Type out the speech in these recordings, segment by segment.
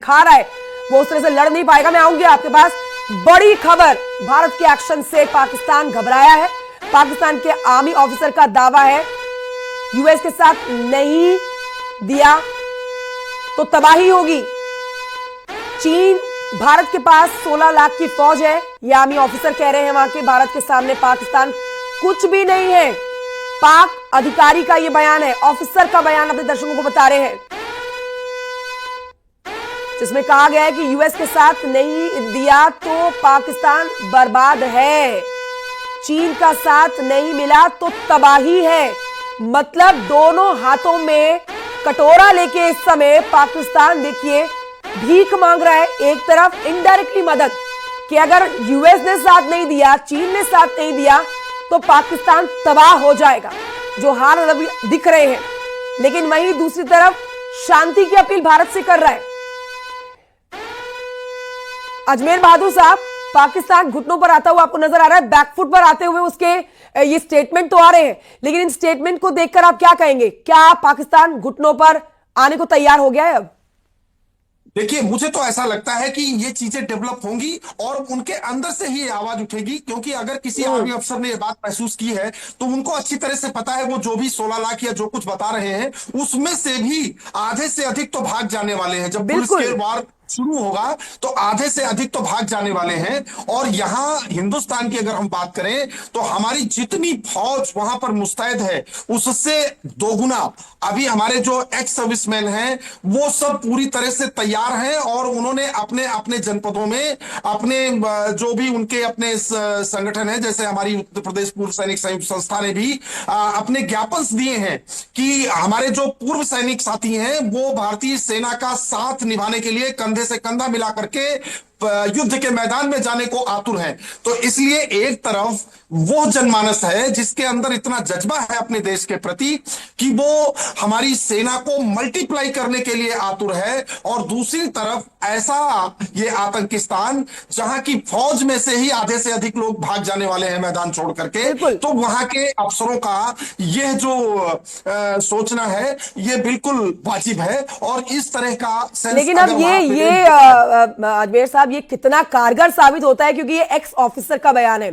खा रहा है वो उस तरह से लड़ नहीं पाएगा। मैं आऊंगी आपके पास। बड़ी खबर, भारत के एक्शन से पाकिस्तान घबराया है। पाकिस्तान के आर्मी ऑफिसर का दावा है यूएस के साथ नहीं दिया तो तबाही होगी। चीन, भारत के पास 16 लाख की फौज है, ये आर्मी ऑफिसर कह रहे हैं वहां के। भारत के सामने पाकिस्तान कुछ भी नहीं है। पाक अधिकारी का ये बयान है, ऑफिसर का बयान अपने दर्शकों को बता रहे हैं, जिसमें कहा गया है कि यूएस के साथ नहीं दिया तो पाकिस्तान बर्बाद है, चीन का साथ नहीं मिला तो तबाही है। मतलब दोनों हाथों में कटोरा लेके इस समय पाकिस्तान देखिए भीख मांग रहा है। एक तरफ इनडायरेक्टली मदद कि अगर यूएस ने साथ नहीं दिया, चीन ने साथ नहीं दिया तो पाकिस्तान तबाह हो जाएगा, जो हाल अभी दिख रहे हैं। लेकिन वहीं दूसरी तरफ शांति की अपील भारत से कर रहा है। अजमेर बहादुर साहब, पाकिस्तान घुटनों पर आता हुआ आपको नजर आ रहा है, बैकफुट पर आते हुए उसके ये स्टेटमेंट तो आ रहे हैं, लेकिन इन स्टेटमेंट को देखकर आप क्या कहेंगे? क्या पाकिस्तान घुटनों पर आने को तैयार हो गया है अब? देखिए, मुझे तो ऐसा लगता है कि ये चीजें डेवलप होंगी और उनके अंदर से ही ये आवाज उठेगी, क्योंकि अगर किसी आर्मी अफसर ने ये बात महसूस की है तो उनको अच्छी तरह से पता है वो जो भी 16 लाख या जो कुछ बता रहे हैं उसमें से भी आधे से अधिक तो भाग जाने वाले हैं। जब पुलिस के वार शुरू होगा तो आधे से अधिक तो भाग जाने वाले हैं। और यहां हिंदुस्तान की अगर हम बात करें तो हमारी जितनी फौज वहां पर मुस्तैद है उससे दोगुना अभी हमारे जो एक्स सर्विसमैन हैं वो सब पूरी तरह से तैयार हैं और उन्होंने अपने अपने जनपदों में अपने जो भी उनके अपने संगठन है, जैसे हमारी उत्तर प्रदेश पूर्व सैनिक संयुक्त संस्था ने भी अपने ज्ञापन दिए हैं कि हमारे जो पूर्व सैनिक साथी हैं वो भारतीय सेना का साथ निभाने के लिए कंधे से कंधा मिला करके युद्ध के मैदान में जाने को आतुर हैं। तो इसलिए एक तरफ वो जनमानस है जिसके अंदर इतना जज्बा है अपने देश के प्रति कि वो हमारी सेना को मल्टीप्लाई करने के लिए आतुर है, और दूसरी तरफ ऐसा ये आतंकिस्तान जहां की फौज में से ही आधे से अधिक लोग भाग जाने वाले हैं मैदान छोड़ करके। तो वहां के अफसरों का यह जो सोचना है ये बिल्कुल वाजिब है और इस तरह का सेंस। लेकिन अब ये अजमेर साहब, ये कितना कारगर साबित होता है, क्योंकि ये एक्स ऑफिसर का बयान है।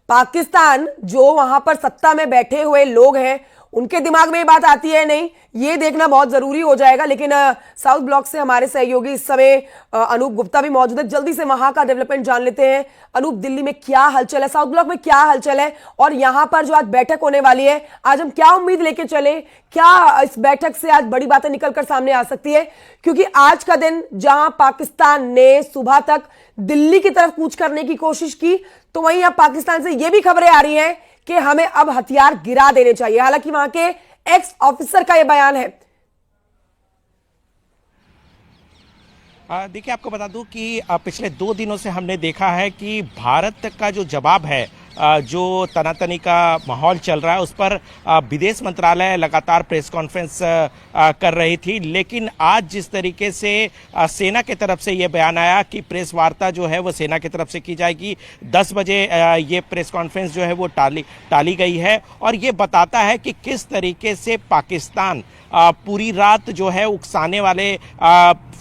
पाकिस्तान जो वहां पर सत्ता में बैठे हुए लोग हैं उनके दिमाग में ये बात आती है नहीं, ये देखना बहुत जरूरी हो जाएगा। लेकिन साउथ ब्लॉक से हमारे सहयोगी इस समय अनूप गुप्ता भी मौजूद है, जल्दी से वहां का डेवलपमेंट जान लेते हैं। अनूप, दिल्ली में क्या हलचल है, साउथ ब्लॉक में क्या हलचल है, और यहां पर जो आज बैठक होने वाली है, आज हम क्या उम्मीद लेके चले? क्या इस बैठक से आज बड़ी बातें निकलकर सामने आ सकती है? क्योंकि आज का दिन जहां पाकिस्तान ने सुबह तक दिल्ली की तरफ कूच करने की कोशिश की, तो वहीं अब पाकिस्तान से यह भी खबरें आ रही हैं कि हमें अब हथियार गिरा देने चाहिए। हालांकि वहां के एक्स ऑफिसर का यह बयान है। देखिए, आपको बता दूं कि पिछले 2 दिनों से हमने देखा है कि भारत का जो जवाब है, जो तनातनी का माहौल चल रहा है, उस पर विदेश मंत्रालय लगातार प्रेस कॉन्फ्रेंस कर रही थी। लेकिन आज जिस तरीके से सेना की तरफ से ये बयान आया कि प्रेस वार्ता जो है वो सेना की तरफ से की जाएगी, 10 बजे ये प्रेस कॉन्फ्रेंस जो है वो टाली गई है, और ये बताता है कि किस तरीके से पाकिस्तान पूरी रात जो है उकसाने वाले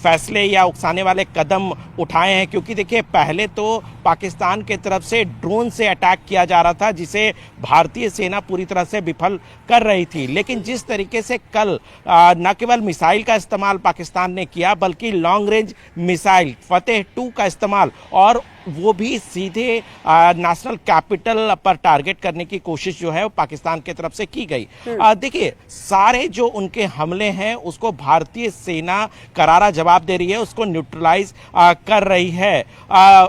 फैसले या उकसाने वाले कदम उठाए हैं। क्योंकि देखिए, पहले तो पाकिस्तान की तरफ से ड्रोन से अटैक किया जा रहा था जिसे भारतीय सेना पूरी तरह से विफल कर रही थी। लेकिन जिस तरीके से कल न केवल मिसाइल का इस्तेमाल पाकिस्तान ने किया बल्कि लॉन्ग रेंज मिसाइल फतेह 2 का इस्तेमाल, और वो भी सीधे नेशनल कैपिटल पर टारगेट करने की कोशिश जो है वो पाकिस्तान की तरफ से की गई। देखिए, सारे जो उनके हमले हैं उसको भारतीय सेना करारा जवाब दे रही है, उसको न्यूट्रलाइज कर रही है।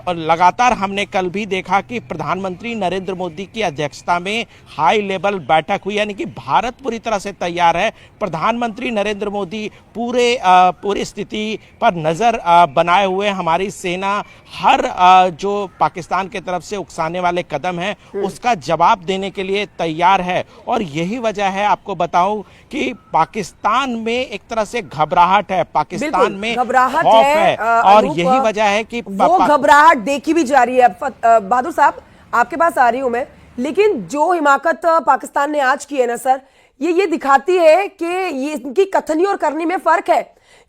लगातार हमने कल भी देखा कि प्रधानमंत्री नरेंद्र मोदी की अध्यक्षता में हाई लेवल बैठक हुई, यानी कि भारत पूरी तरह से तैयार है। प्रधानमंत्री नरेंद्र मोदी पूरी स्थिति पर नजर बनाए हुए हमारी सेना हर जो पाकिस्तान की तरफ से उकसाने वाले कदम है उसका जवाब देने के लिए तैयार है। और यही वजह है, आपको बताऊं कि पाकिस्तान में एक तरह से घबराहट है, पाकिस्तान में घबराहट है, और यही वजह है कि वो घबराहट देखी भी जा रही है। बहादुर साहब, आपके पास आ रही हूं मैं, लेकिन जो हिमाकत पाकिस्तान ने आज की है ना सर, ये दिखाती है कि ये इनकी कथनी और करनी में फर्क है।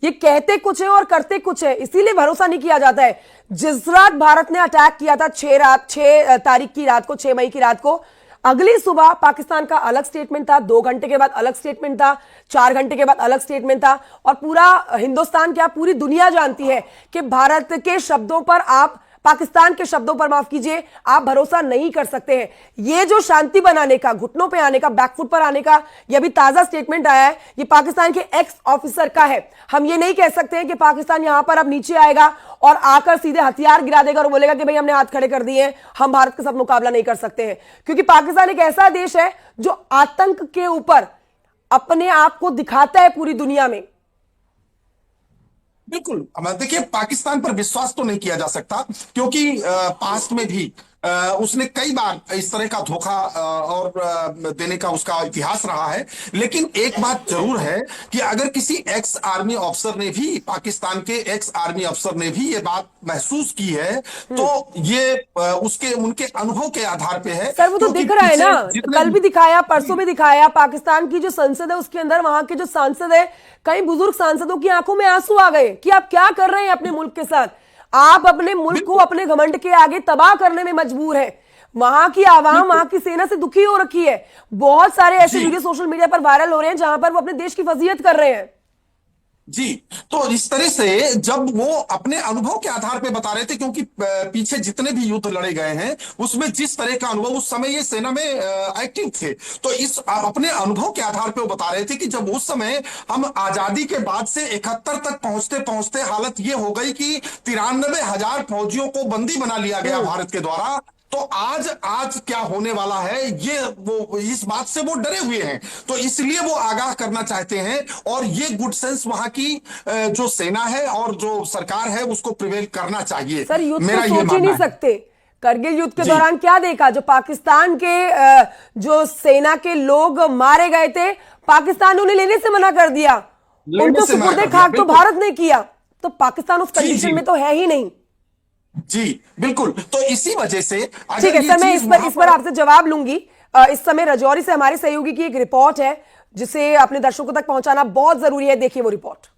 ये कहते कुछ है और करते कुछ है, इसीलिए भरोसा नहीं किया जाता है। जिस रात भारत ने अटैक किया था 6 तारीख की रात को, 6 मई की रात को, अगली सुबह पाकिस्तान का अलग स्टेटमेंट था, 2 घंटे के बाद अलग स्टेटमेंट था, 4 घंटे के बाद अलग स्टेटमेंट था। और पूरा हिंदुस्तान, क्या पूरी दुनिया जानती है कि भारत के शब्दों पर आप, पाकिस्तान के शब्दों पर माफ कीजिए, आप भरोसा नहीं कर सकते हैं। ये जो शांति बनाने का, घुटनों पे आने का, बैकफुट पर आने का ये अभी ताजा स्टेटमेंट आया है, ये पाकिस्तान के एक्स ऑफिसर का है। हम ये नहीं कह सकते हैं कि पाकिस्तान यहां पर अब नीचे आएगा और आकर सीधे हथियार गिरा देगा और बोलेगा कि भाई हमने हाथ खड़े कर दिए, हम भारत के साथ मुकाबला नहीं कर सकते हैं। क्योंकि पाकिस्तान एक ऐसा देश है जो आतंक के ऊपर अपने आप को दिखाता है पूरी दुनिया में। बिल्कुल। अब देखिए, पाकिस्तान पर विश्वास तो नहीं किया जा सकता, क्योंकि पास्ट में भी उसने कई बार इस तरह का धोखा और देने का उसका इतिहास रहा है। लेकिन एक बात जरूर है कि अगर किसी एक्स आर्मी अफसर ने भी, पाकिस्तान के एक्स आर्मी अफसर ने भी ये बात महसूस की है, तो ये उसके उनके अनुभव के आधार पे है। सर वो तो दिख रहा है ना, कल भी दिखाया, परसों भी दिखाया। पाकिस्तान की जो संसद है उसके अंदर, वहां के जो सांसद है, कई बुजुर्ग सांसदों की आंखों में आंसू आ गए कि आप क्या कर रहे हैं अपने मुल्क के साथ। आप अपने मुल्क को अपने घमंड के आगे तबाह करने में मजबूर है। वहां की आवाम, वहां की सेना से दुखी हो रखी है। बहुत सारे ऐसे वीडियो सोशल मीडिया पर वायरल हो रहे हैं जहां पर वो अपने देश की फजीयत कर रहे हैं। जी, तो इस तरह से जब वो अपने अनुभव के आधार पे बता रहे थे, क्योंकि पीछे जितने भी युद्ध लड़े गए हैं उसमें जिस तरह का अनुभव, उस समय ये सेना में एक्टिव थे, तो इस अपने अनुभव के आधार पे वो बता रहे थे कि जब उस समय हम आजादी के बाद से 71 तक पहुंचते पहुंचते हालत ये हो गई कि 93,000 फौजियों को बंदी बना लिया गया भारत के द्वारा, तो आज क्या होने वाला है, ये वो इस बात से वो डरे हुए हैं। तो इसलिए वो आगाह करना चाहते हैं, और ये गुड सेंस वहां की जो सेना है और जो सरकार है उसको प्रिवेल करना चाहिए। सर युद्ध मेरा तो ये सोच ही मानना नहीं है। सकते। करगिल युद्ध के दौरान क्या देखा, जो पाकिस्तान के जो सेना के लोग मारे गए थे, पाकिस्तान ने उन्हें लेने से मना कर दिया, उनको सुपुर्दे खाक तो भारत ने किया। तो पाकिस्तान उस कंडीशन में तो है ही नहीं। जी बिल्कुल। तो इसी वजह से ठीक है सर, मैं इस पर आपसे जवाब लूंगी। इस समय राजौरी से हमारे सहयोगी की एक रिपोर्ट है जिसे अपने दर्शकों तक पहुंचाना बहुत जरूरी है। देखिए वो रिपोर्ट।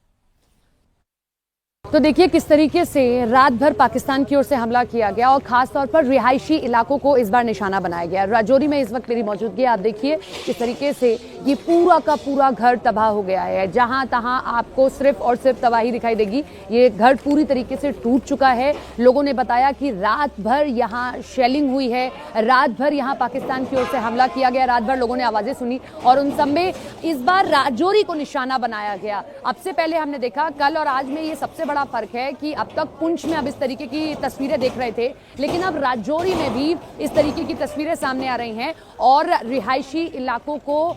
तो देखिए किस तरीके से रात भर पाकिस्तान की ओर से हमला किया गया और खास तौर पर रिहायशी इलाकों को इस बार निशाना बनाया गया। राजौरी में इस वक्त मेरी मौजूदगी, आप देखिए किस तरीके से ये पूरा का पूरा घर तबाह हो गया है। जहां तहां आपको सिर्फ और सिर्फ तबाही दिखाई देगी। ये घर पूरी तरीके से टूट चुका है। लोगों ने बताया कि रात भर यहाँ शेलिंग हुई है, रात भर यहाँ पाकिस्तान की ओर से हमला किया गया, रात भर लोगों ने आवाजें सुनी और उन सब में इस बार राजौरी को निशाना बनाया गया। अब से पहले हमने देखा, कल और आज में ये सबसे बड़ा फर्क है कि अब तक पुंछ में अब इस तरीके की तस्वीरें देख रहे थे, लेकिन अब राजौरी में भी इस तरीके की तस्वीरें सामने आ रही हैं और रिहायशी इलाकों को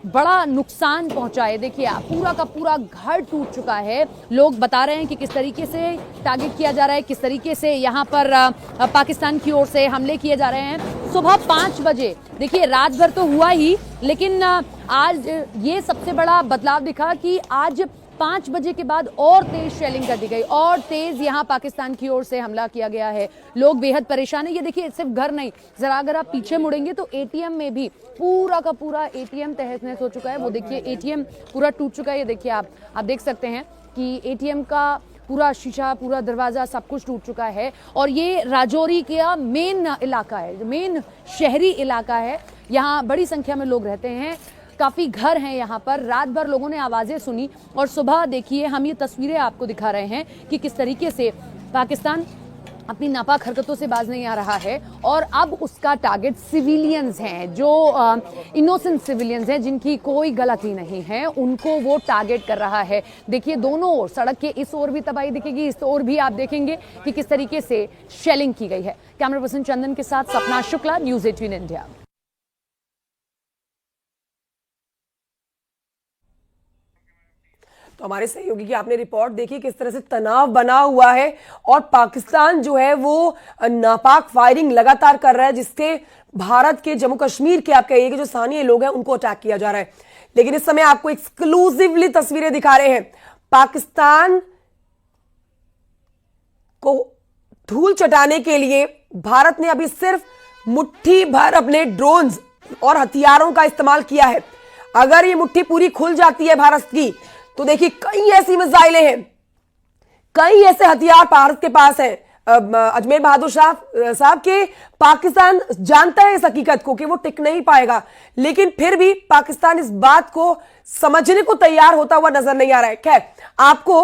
बड़ा नुकसान पहुंचा है। देखिए आप, पूरा का पूरा घर टूट चुका है। लोग बता रहे हैं कि किस तरीके से टारगेट किया जा रहा है, किस तरीके से यहाँ पर पाकिस्तान की ओर से हमले किए जा रहे हैं। सुबह 5 बजे, देखिए रात भर तो हुआ ही, लेकिन आज ये सबसे बड़ा बदलाव दिखा कि आज 5 बजे के बाद और तेज शेलिंग कर दी गई और तेज यहाँ पाकिस्तान की ओर से हमला किया गया है। लोग बेहद परेशान है। ये देखिए सिर्फ घर नहीं, जरा अगर आप पीछे मुड़ेंगे तो एटीएम में भी पूरा का पूरा एटीएम तहस नहस हो चुका है। वो देखिए एटीएम पूरा टूट चुका है। ये देखिए आप देख सकते हैं कि एटीएम का पूरा शीशा, पूरा दरवाजा, सब कुछ टूट चुका है। और ये राजौरी का मेन इलाका है, मेन शहरी इलाका है। यहाँ बड़ी संख्या में लोग रहते हैं, काफी घर हैं यहाँ पर। रात भर लोगों ने आवाजें सुनी और सुबह देखिए हम ये तस्वीरें आपको दिखा रहे हैं कि किस तरीके से पाकिस्तान अपनी नापाक हरकतों से बाज नहीं आ रहा है और अब उसका टारगेट सिविलियंस हैं, जो इनोसेंट सिविलियंस हैं, जिनकी कोई गलती नहीं है, उनको वो टारगेट कर रहा है। देखिए दोनों ओर, सड़क के इस ओर भी तबाही दिखेगी, इस ओर भी आप देखेंगे कि किस तरीके से शेलिंग की गई है। कैमरा पर्सन चंदन के साथ सपना शुक्ला, न्यूज़ 18 इंडिया। तो हमारे सहयोगी की आपने रिपोर्ट देखी, किस तरह से तनाव बना हुआ है और पाकिस्तान जो है वो नापाक फायरिंग लगातार कर रहा है, जिससे भारत के जम्मू कश्मीर के आप कहिए कि जो स्थानीय लोग हैं उनको अटैक किया जा रहा है। लेकिन इस समय आपको एक्सक्लूसिवली तस्वीरें दिखा रहे हैं। पाकिस्तान को धूल चटाने के लिए भारत ने अभी सिर्फ मुट्ठी भर अपने ड्रोन्स और हथियारों का इस्तेमाल किया है। अगर ये मुट्ठी पूरी खुल जाती है भारत की, तो देखिए कई ऐसी मिसाइलें हैं, कई ऐसे हथियार भारत के पास हैं अजमेर बहादुर साहब के पाकिस्तान जानता है इस हकीकत को कि वो टिक नहीं पाएगा, लेकिन फिर भी पाकिस्तान इस बात को समझने को तैयार होता हुआ नजर नहीं आ रहा है। खैर, आपको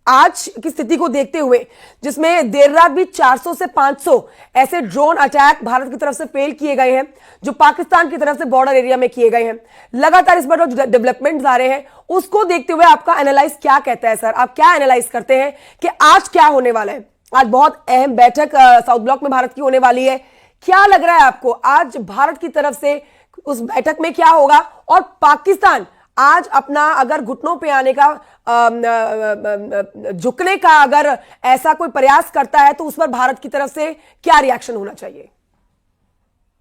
आज की स्थिति को देखते हुए जिसमें देर रात भी 400 से 500 ऐसे ड्रोन अटैक भारत की तरफ से फेल किए गए हैं जो पाकिस्तान की तरफ से बॉर्डर एरिया में किए गए हैं, लगातार इस पर जो डेवलपमेंट्स आ रहे हैं उसको देखते हुए आपका एनालाइज क्या कहता है सर? आप क्या एनालाइज करते हैं कि आज क्या होने वाला है? आज बहुत अहम बैठक साउथ ब्लॉक में भारत की होने वाली है। क्या लग रहा है आपको आज भारत की तरफ से उस बैठक में क्या होगा? और पाकिस्तान आज अपना अगर घुटनों पे आने का झुकने का अगर ऐसा कोई प्रयास करता है तो उस पर भारत की तरफ से क्या रिएक्शन होना चाहिए?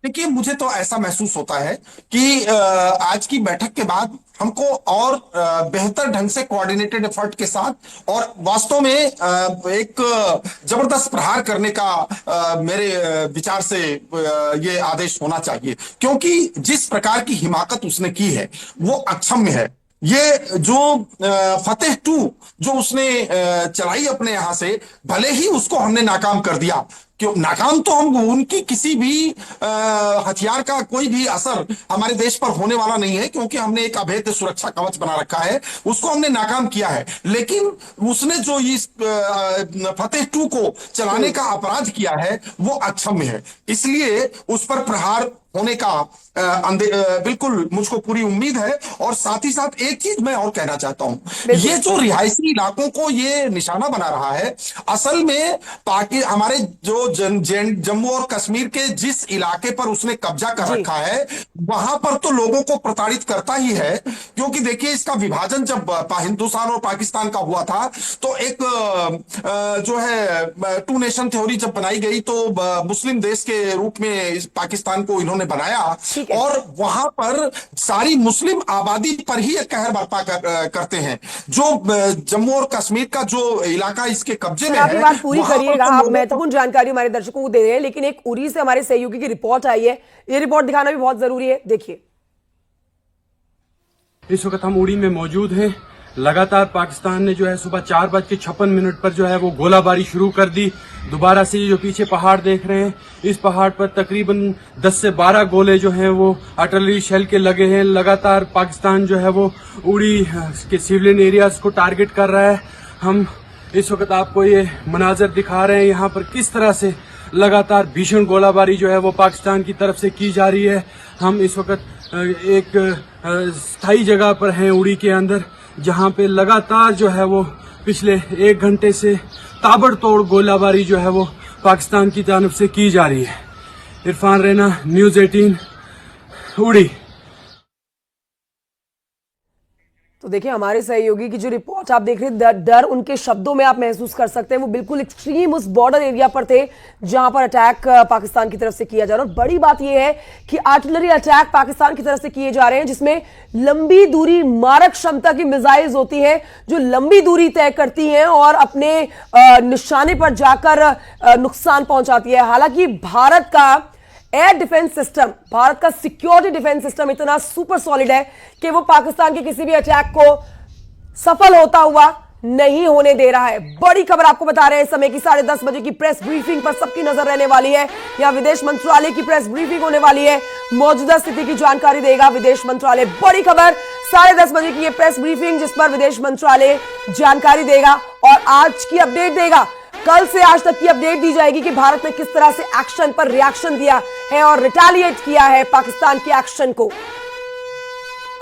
देखिए, मुझे तो ऐसा महसूस होता है कि आज की बैठक के बाद हमको और बेहतर ढंग से कोऑर्डिनेटेड एफर्ट के साथ और वास्तव में एक जबरदस्त प्रहार करने का मेरे विचार से ये आदेश होना चाहिए, क्योंकि जिस प्रकार की हिमाकत उसने की है वो अक्षम्य है। ये जो फतेह 2 जो उसने चलाई अपने यहां से, भले ही उसको हमने नाकाम कर दिया, क्यों नाकाम तो हम उनकी किसी भी हथियार का कोई भी असर हमारे देश पर होने वाला नहीं है, क्योंकि हमने एक अभेद्य सुरक्षा कवच बना रखा है, उसको हमने नाकाम किया है। लेकिन उसने जो इस फतेह 2 को चलाने का अपराध किया है वो अक्षम्य है, इसलिए उस पर प्रहार होने का बिल्कुल मुझको पूरी उम्मीद है। और साथ ही साथ एक चीज मैं और कहना चाहता हूं, ये जो रिहायशी इलाकों को ये निशाना बना रहा है, असल में हमारे जो जम्मू और कश्मीर के जिस इलाके पर उसने कब्जा कर रखा है वहां पर तो लोगों को प्रताड़ित करता ही है, क्योंकि देखिए इसका विभाजन जब हिंदुस्तान और पाकिस्तान का हुआ था तो एक जो है 2 नेशन थ्योरी जब बनाई गई तो मुस्लिम देश के रूप में पाकिस्तान को इन्होंने बनाया और वहां पर सारी मुस्लिम आबादी पर ही एक कहर बर्पा करते हैं। जो जम्मू और कश्मीर का जो इलाका इसके कब्जे में है, बात पूरी करिएगा, आप महत्वपूर्ण जानकारी हमारे दर्शकों को दे रहे हैं, लेकिन एक उरी से हमारे सहयोगी की रिपोर्ट आई है, ये रिपोर्ट दिखाना भी बहुत जरूरी है। देखिए, इस वक्त हम उड़ी में मौजूद हैं। लगातार पाकिस्तान ने जो है सुबह 4:56 पर जो है वो गोलाबारी शुरू कर दी। दोबारा से ये जो पीछे पहाड़ देख रहे हैं, इस पहाड़ पर तकरीबन 10 से 12 गोले जो हैं वो आर्टिलरी शेल के लगे हैं। लगातार पाकिस्तान जो है वो उड़ी के सिविलियन एरियाज को टारगेट कर रहा है। हम इस वक्त आपको ये मनाजर दिखा रहे हैं यहाँ पर किस तरह से लगातार भीषण गोलाबारी जो है वो पाकिस्तान की तरफ से की जा रही है। हम इस वक्त एक स्थायी जगह पर हैं उड़ी के अंदर, जहां पे लगातार जो है वो पिछले 1 घंटे से ताबड़तोड़ गोलाबारी जो है वो पाकिस्तान की जानब से की जा रही है। इरफान रैना, न्यूज़ 18, उड़ी। तो देखिए हमारे सहयोगी की जो रिपोर्ट आप देख रहे हैं, डर उनके शब्दों में आप महसूस कर सकते हैं। वो बिल्कुल एक्सट्रीम उस बॉर्डर एरिया पर थे जहां पर अटैक पाकिस्तान की तरफ से किया जा रहा है। और बड़ी बात यह है कि आर्टिलरी अटैक पाकिस्तान की तरफ से किए जा रहे हैं, जिसमें लंबी दूरी मारक क्षमता की मिसाइल्स होती हैं जो लंबी दूरी तय करती हैं और अपने निशाने पर जाकर नुकसान पहुंचाती है। हालांकि भारत का एयर डिफेंस सिस्टम, भारत का सिक्योरिटी डिफेंस सिस्टम इतना सुपर सॉलिड है कि वो पाकिस्तान के किसी भी अटैक को सफल होता हुआ नहीं होने दे रहा है। बड़ी खबर आपको बता रहे हैं, इस समय की 10:30 बजे की प्रेस ब्रीफिंग पर सबकी नजर रहने वाली है। यहां विदेश मंत्रालय की प्रेस ब्रीफिंग होने वाली है, मौजूदा स्थिति की जानकारी देगा विदेश मंत्रालय। बड़ी खबर 10:30 बजे की ये प्रेस ब्रीफिंग जिस पर विदेश मंत्रालय जानकारी देगा और आज की अपडेट देगा। कल से आज तक की अपडेट दी जाएगी कि भारत ने किस तरह से एक्शन पर रिएक्शन दिया है और रिटेलिएट किया है पाकिस्तान के एक्शन को।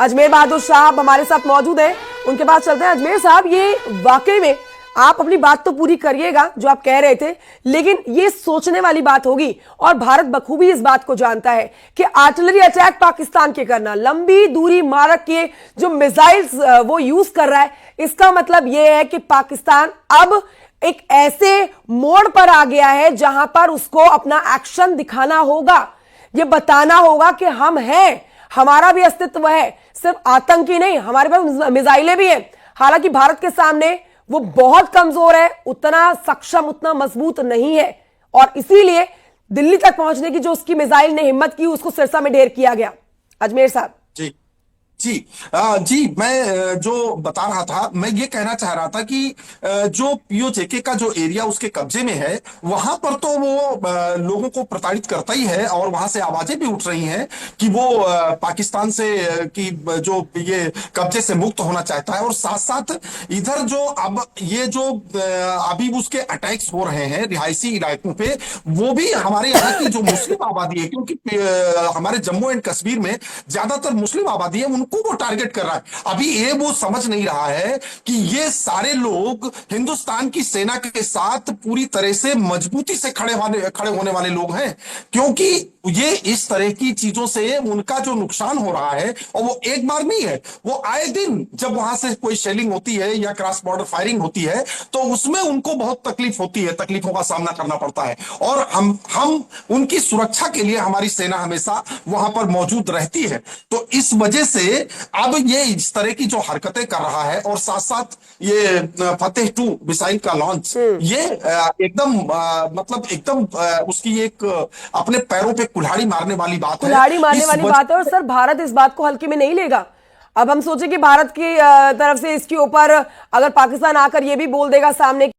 अजमेर बहादुर साहब हमारे साथ मौजूद हैं, उनके पास चलते हैं। अजमेर साहब, ये वाकई में आप अपनी बात तो पूरी करिएगा जो आप कह रहे थे, लेकिन ये सोचने वाली बात होगी और भारत बखूबी इस बात को जानता है कि आर्टिलरी अटैक पाकिस्तान के करना, लंबी दूरी मारक के जो मिसाइल्स वो यूज कर रहा है, इसका मतलब यह है कि पाकिस्तान अब एक ऐसे मोड़ पर आ गया है जहां पर उसको अपना एक्शन दिखाना होगा, ये बताना होगा कि हम हैं, हमारा भी अस्तित्व है, सिर्फ आतंकी नहीं, हमारे पास मिसाइलें भी हैं। हालांकि भारत के सामने वो बहुत कमजोर है, उतना सक्षम, उतना मजबूत नहीं है और इसीलिए दिल्ली तक पहुंचने की जो उसकी मिसाइल ने हिम्मत की उसको सिरसा में ढेर किया गया। अजमेर साहब जी जी मैं जो बता रहा था, मैं ये कहना चाह रहा था कि जो पीओजेके का जो एरिया उसके कब्जे में है, वहां पर तो वो लोगों को प्रताड़ित करता ही है, और वहां से आवाजें भी उठ रही हैं कि वो पाकिस्तान से कि जो ये कब्जे से मुक्त होना चाहता है। और साथ साथ इधर जो अब ये जो अभी उसके अटैक्स हो रहे हैं रिहायशी इलाकों पे, वो भी हमारे यहाँ की जो मुस्लिम आबादी है, क्योंकि हमारे जम्मू एंड कश्मीर में ज्यादातर मुस्लिम आबादी है, उनको वो टारगेट कर रहा है। अभी ये वो समझ नहीं रहा है कि ये सारे लोग हिंदुस्तान की सेना के साथ पूरी तरह से मजबूती से खड़े होने वाले लोग हैं, क्योंकि ये इस तरह की चीजों से उनका जो नुकसान हो रहा है, और वो एक बार नहीं है, वो आए दिन जब वहां से कोई शेलिंग होती है या क्रॉस बॉर्डर फायरिंग होती है, तो उसमें उनको बहुत तकलीफ होती है, तकलीफों का सामना करना पड़ता है। और हम उनकी सुरक्षा के लिए हमारी सेना हमेशा वहां पर मौजूद रहती है। तो इस वजह से अब ये इस तरह की जो हरकतें कर रहा है, और साथ साथ ये फतेह 2 मिसाइल का लॉन्च, ये एकदम मतलब एकदम उसकी एक अपने पैरों पे कुल्हाड़ी मारने वाली बात है। कुल्हाड़ी मारने वाली बात है। और सर, भारत इस बात को हल्के में नहीं लेगा। अब हम सोचे कि भारत की तरफ से इसके ऊपर अगर पाकिस्तान आकर ये भी बोल देगा सामने